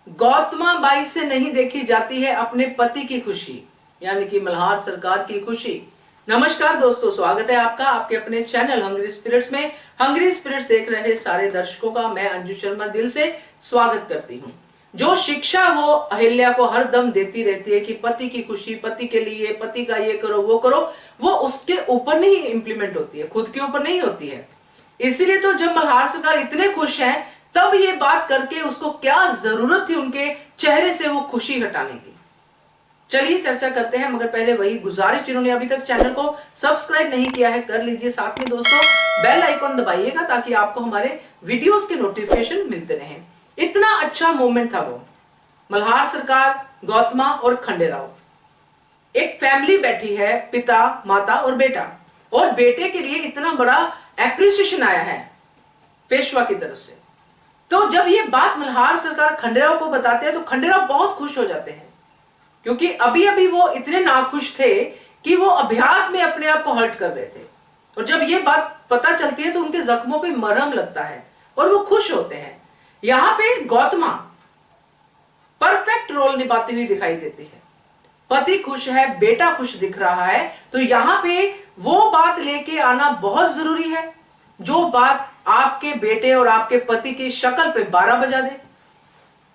Gautama by से नहीं देखी जाती है अपने पति की खुशी, यानी कि मल्हार सरकार की खुशी। नमस्कार दोस्तों, स्वागत है आपका आपके अपने चैनल हंग्री स्पिरिट्स में। हंग्री स्पिरिट्स देख रहे सारे दर्शकों का मैं अंजू शर्मा दिल से स्वागत करती हूँ। जो शिक्षा वो अहिल्या को हर दम देती रहती है कि पति की खुशी, पति के लिए, पति का ये करो वो करो, वो उसके ऊपर नहीं इंप्लीमेंट होती है, खुद के ऊपर नहीं होती है। इसीलिए तो जब मल्हार सरकार इतने खुश हैं, तब ये बात करके उसको क्या जरूरत थी उनके चेहरे से वो खुशी हटाने की। चलिए चर्चा करते हैं, मगर पहले वही गुजारिश, जिन्होंने अभी तक चैनल को सब्सक्राइब नहीं किया है कर लीजिए। साथ में दोस्तों बेल आइकॉन दबाइएगा ताकि आपको हमारे वीडियोस के नोटिफिकेशन मिलते रहें। इतना अच्छा मोमेंट था वो। मल्हार सरकार, गौतमा और खंडेराव, एक फैमिली बैठी है, पिता, माता और बेटा, और बेटे के लिए इतना बड़ा एप्रिसिएशन आया है पेशवा की तरफ से। तो जब ये बात मल्हार सरकार खंडेराव को बताते हैं तो खंडेराव बहुत खुश हो जाते हैं, क्योंकि अभी अभी वो इतने नाखुश थे कि वो अभ्यास में अपने आप को हर्ट कर रहे थे। और जब ये बात पता चलती है तो उनके जख्मों पे मरहम लगता है और वो खुश होते हैं। यहां पे गौतमा परफेक्ट रोल निभाती हुई दिखाई देती है। पति खुश है, बेटा खुश दिख रहा है, तो यहां पे वो बात लेके आना बहुत जरूरी है जो बात आपके बेटे और आपके पति की शक्ल पे 12 बजा दे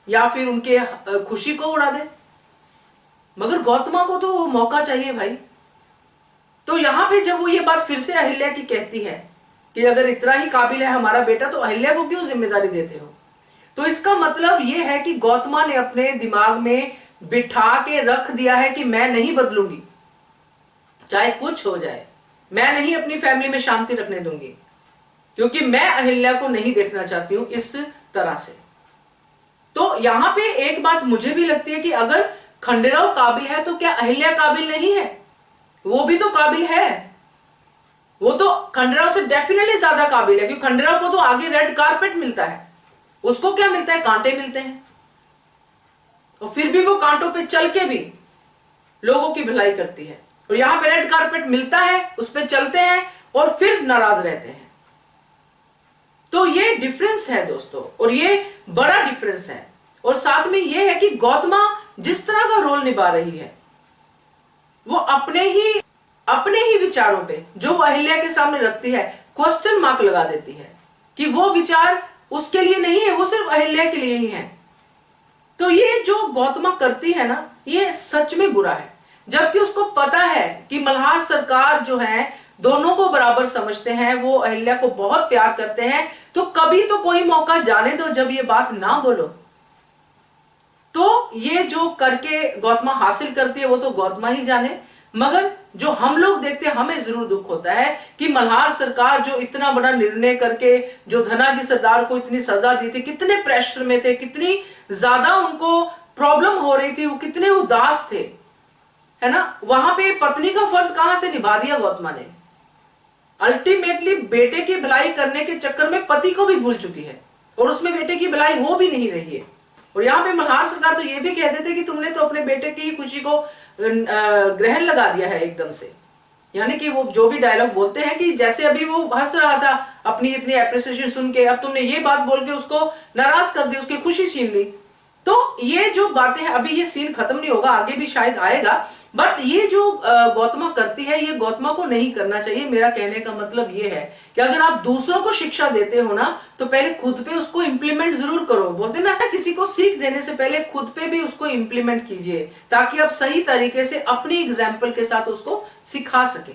या फिर उनके खुशी को उड़ा दे। मगर गौतमा को तो मौका चाहिए भाई। तो यहां पे जब वो ये बात फिर से अहिल्या की कहती है कि अगर इतना ही काबिल है हमारा बेटा तो अहिल्या को क्यों जिम्मेदारी देते हो, तो इसका मतलब ये है कि गौतमा ने अपने दिमाग में बिठा के रख दिया है कि मैं नहीं बदलूंगी, चाहे कुछ हो जाए, मैं नहीं अपनी फैमिली में शांति रखने दूंगी, क्योंकि मैं अहिल्या को नहीं देखना चाहती हूं इस तरह से। तो यहां पे एक बात मुझे भी लगती है कि अगर खंडेराव काबिल है तो क्या अहिल्या काबिल नहीं है? वो भी तो काबिल है। वो तो खंडेराव से डेफिनेटली ज्यादा काबिल है, क्योंकि खंडेराव को तो आगे रेड कारपेट मिलता है, उसको क्या मिलता है? कांटे मिलते हैं। और फिर भी वो कांटों पे चल के भी लोगों की भलाई करती है। और यहां पे रेड कारपेट मिलता है, उस पर चलते हैं और फिर नाराज रहते हैं। तो ये डिफरेंस है दोस्तों, और ये बड़ा डिफरेंस है। और साथ में ये है कि गौतमा जिस तरह का रोल निभा रही है, वो अपने ही विचारों पे जो वो अहिल्या के सामने रखती है, क्वेश्चन मार्क लगा देती है कि वो विचार उसके लिए नहीं है, वो सिर्फ अहिल्या के लिए ही है। तो ये जो गौतमा करती है ना, ये सच में बुरा है। जबकि उसको पता है कि मल्हार सरकार जो है दोनों को बराबर समझते हैं, वो अहिल्या को बहुत प्यार करते हैं। तो कभी तो कोई मौका जाने दो जब ये बात ना बोलो। तो ये जो करके गौतमा हासिल करती है वो तो गौतमा ही जाने, मगर जो हम लोग देखते हैं हमें जरूर दुख होता है कि मल्हार सरकार जो इतना बड़ा निर्णय करके जो धनाजी सरदार को इतनी सजा दी थी, कितने प्रेशर में थे, कितनी ज्यादा उनको प्रॉब्लम हो रही थी, वो कितने उदास थे, है ना। वहां पे पत्नी का फर्ज कहां से निभा दिया गौतमा ने। अल्टीमेटली बेटे की भलाई करने के चक्कर में पति को भी भूल चुकी है, और उसमें बेटे की भलाई हो भी नहीं रही है। और यहाँ पे मल्हार सरकार तो ये भी कह देते कि तुमने तो अपने बेटे की खुशी को ग्रहण लगा दिया है एकदम से। यानी कि वो जो भी डायलॉग बोलते हैं कि जैसे अभी वो हंस रहा था अपनी इतनी एप्रिसिएशन सुन के, अब तुमने ये बात बोल के उसको नाराज कर दी, उसकी खुशी छीन ली। तो ये जो बातें हैं, अभी ये सीन खत्म नहीं होगा, आगे भी शायद आएगा, बट ये जो गौतमा करती है ये गौतमा को नहीं करना चाहिए। मेरा कहने का मतलब ये है कि अगर आप दूसरों को शिक्षा देते हो ना, तो पहले खुद पे उसको इंप्लीमेंट जरूर करो। बोलते ना, किसी को सीख देने से पहले खुद पे भी उसको इंप्लीमेंट कीजिए, ताकि आप सही तरीके से अपनी एग्जाम्पल के साथ उसको सिखा सके।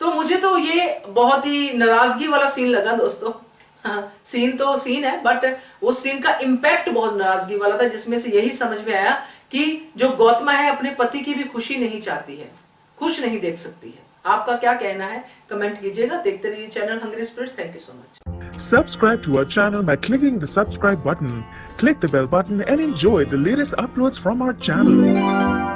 तो मुझे तो ये बहुत ही नाराजगी वाला सीन लगा दोस्तों। हाँ, सीन तो सीन है, बट उस सीन का इम्पैक्ट बहुत नाराजगी वाला था, जिसमें से यही समझ में आया कि जो गौतमा है अपने पति की भी खुशी नहीं चाहती है, खुश नहीं देख सकती है। आपका क्या कहना है कमेंट कीजिएगा। देखते रहिए channel hungry spirits. Thank you so much. Subscribe to our channel by clicking the subscribe button. Click the bell button and enjoy the latest uploads from our channel.